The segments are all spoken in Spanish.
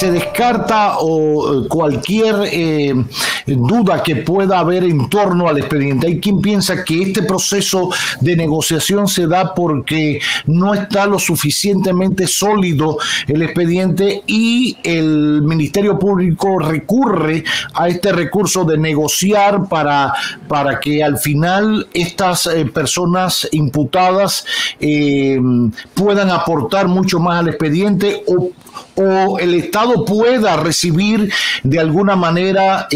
se descarta cualquier duda que pueda haber en torno al expediente. Hay quien piensa que este proceso de negociación se da porque no está lo suficientemente sólido el expediente y el Ministerio Público recurre a este recurso de negociar para que al final estas personas imputadas puedan aportar mucho más al expediente o el Estado pueda recibir de alguna manera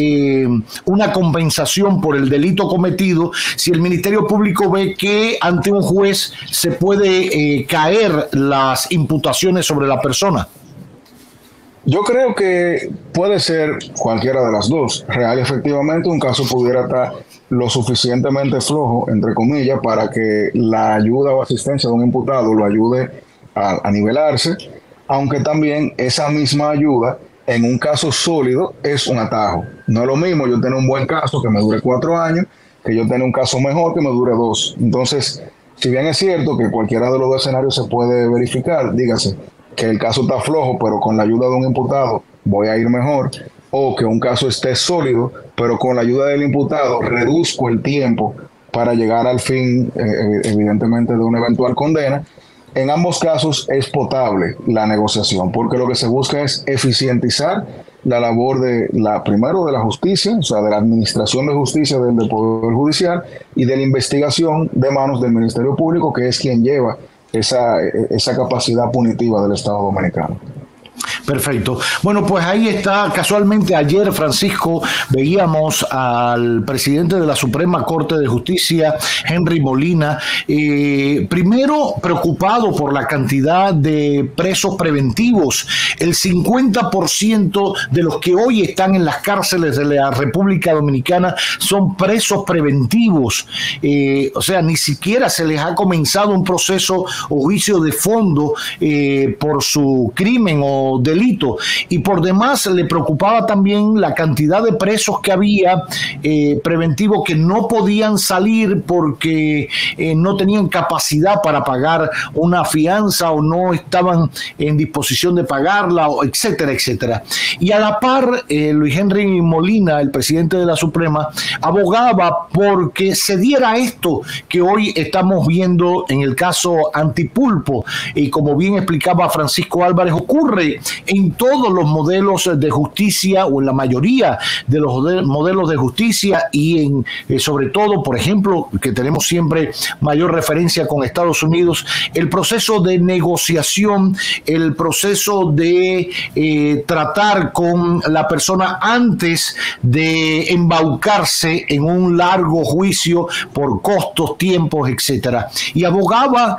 una compensación por el delito cometido si el Ministerio Público ve que ante un juez se puede caer las imputaciones sobre la persona. Yo creo que puede ser cualquiera de las dos. Real, efectivamente, un caso pudiera estar lo suficientemente flojo, entre comillas, para que la ayuda o asistencia de un imputado lo ayude a nivelarse, aunque también esa misma ayuda en un caso sólido es un atajo. No es lo mismo yo tener un buen caso que me dure 4 años que yo tener un caso mejor que me dure 2. Entonces, si bien es cierto que cualquiera de los dos escenarios se puede verificar, dígase que el caso está flojo, pero con la ayuda de un imputado voy a ir mejor, o que un caso esté sólido, pero con la ayuda del imputado reduzco el tiempo para llegar al fin, evidentemente, de una eventual condena. En ambos casos es potable la negociación, porque lo que se busca es eficientizar la labor primero de la justicia, o sea, de la administración de justicia del Poder Judicial y de la investigación de manos del Ministerio Público, que es quien lleva esa capacidad punitiva del Estado Dominicano. Perfecto. Bueno, pues ahí está. Casualmente ayer, Francisco, veíamos al presidente de la Suprema Corte de Justicia, Henry Molina, primero preocupado por la cantidad de presos preventivos. El 50% de los que hoy están en las cárceles de la República Dominicana son presos preventivos. O sea, ni siquiera se les ha comenzado un proceso o juicio de fondo por su crimen o delito, y por demás le preocupaba también la cantidad de presos que había preventivos que no podían salir porque no tenían capacidad para pagar una fianza o no estaban en disposición de pagarla, etcétera, etcétera. Y a la par, Luis Henry Molina, el presidente de la Suprema, abogaba porque se diera esto que hoy estamos viendo en el caso Antipulpo, y como bien explicaba Francisco Álvarez, ocurre en todos los modelos de justicia o en la mayoría de los modelos de justicia y sobre todo, por ejemplo, que tenemos siempre mayor referencia con Estados Unidos, el proceso de negociación, el proceso de tratar con la persona antes de embaucarse en un largo juicio por costos, tiempos, etcétera. Y abogaba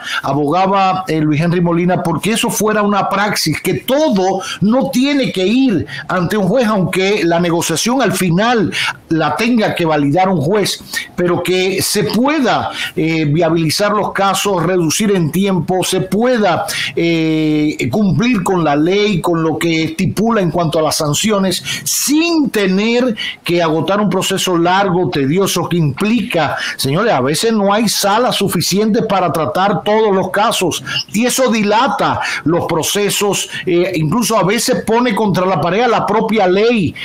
Luis Henry Molina porque eso fuera una praxis, que todo no tiene que ir ante un juez, aunque la negociación al final la tenga que validar un juez, pero que se pueda viabilizar los casos, reducir en tiempo, se pueda cumplir con la ley, con lo que estipula en cuanto a las sanciones, sin tener que agotar un proceso largo, tedioso, que implica, señores, a veces no hay sala suficiente para tratar todos los casos, y eso dilata los procesos, incluso a veces pone contra la pared la propia ley,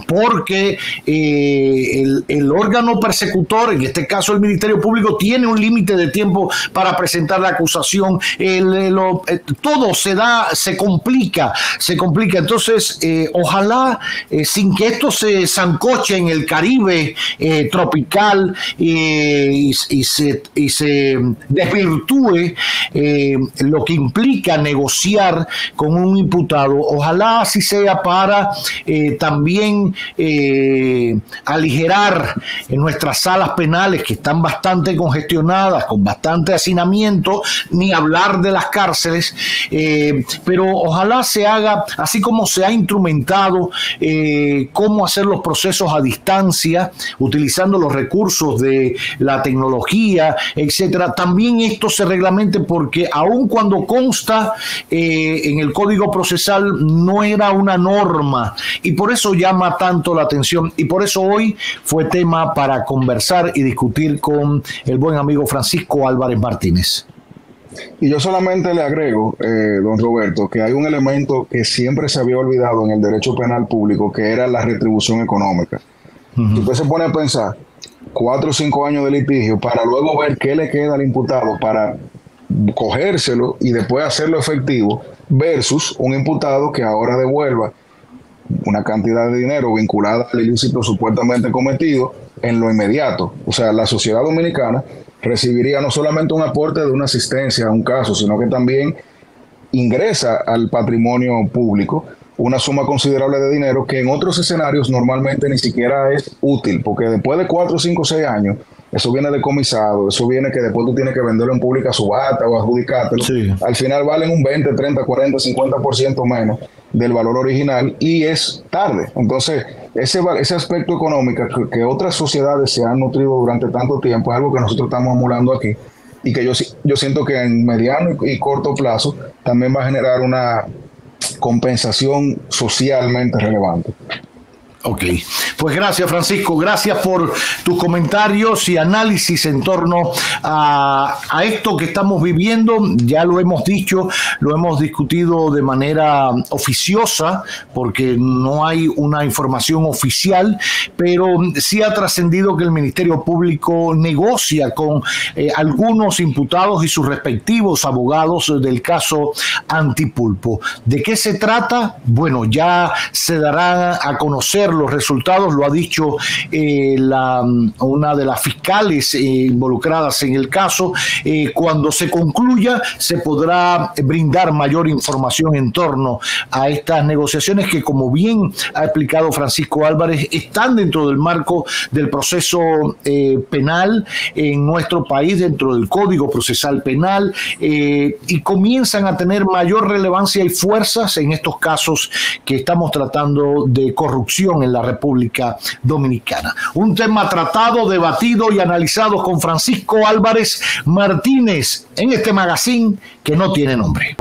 porque el órgano persecutor, en este caso el Ministerio Público, tiene un límite de tiempo para presentar la acusación, todo se complica. Entonces, ojalá, sin que esto se sancoche en el Caribe tropical y se desvirtúe lo que implica negociar con un imputado, ojalá así sea para también aligerar en nuestras salas penales, que están bastante congestionadas, con bastante hacinamiento, ni hablar de las cárceles, pero ojalá se haga, así como se ha instrumentado cómo hacer los procesos a distancia, utilizando los recursos de la tecnología, etcétera, también esto se reglamente, porque aun cuando consta en el Código Procesal, no era una norma, y por eso llama tanto la atención, y por eso hoy fue tema para conversar y discutir con el buen amigo Francisco Álvarez Martínez. Y yo solamente le agrego, don Roberto, que hay un elemento que siempre se había olvidado en el derecho penal público, que era la retribución económica. Si usted se pone a pensar 4 o 5 años de litigio para luego ver qué le queda al imputado para cogérselo y después hacerlo efectivo, versus un imputado que ahora devuelva una cantidad de dinero vinculada al ilícito supuestamente cometido en lo inmediato. O sea, la sociedad dominicana recibiría no solamente un aporte de una asistencia a un caso, sino que también ingresa al patrimonio público una suma considerable de dinero que en otros escenarios normalmente ni siquiera es útil, porque después de 4, 5, 6 años, eso viene decomisado, eso viene que después tú tienes que venderlo en pública subasta o adjudicártelo. Sí. Al final valen un 20, 30, 40, 50% menos del valor original y es tarde. Entonces, ese aspecto económico que otras sociedades se han nutrido durante tanto tiempo es algo que nosotros estamos emulando aquí y que yo siento que en mediano y corto plazo también va a generar una compensación socialmente relevante. Ok, pues gracias Francisco, gracias por tus comentarios y análisis en torno a esto que estamos viviendo. Ya lo hemos dicho, lo hemos discutido de manera oficiosa porque no hay una información oficial, pero sí ha trascendido que el Ministerio Público negocia con algunos imputados y sus respectivos abogados del caso Antipulpo. ¿De qué se trata? Bueno, ya se darán a conocer los resultados, lo ha dicho una de las fiscales involucradas en el caso. Cuando se concluya, se podrá brindar mayor información en torno a estas negociaciones que, como bien ha explicado Francisco Álvarez, están dentro del marco del proceso penal en nuestro país, dentro del Código Procesal Penal, y comienzan a tener mayor relevancia y fuerzas en estos casos que estamos tratando de corrupción en la República Dominicana. Un tema tratado, debatido y analizado con Francisco Álvarez Martínez en este magazine que no tiene nombre.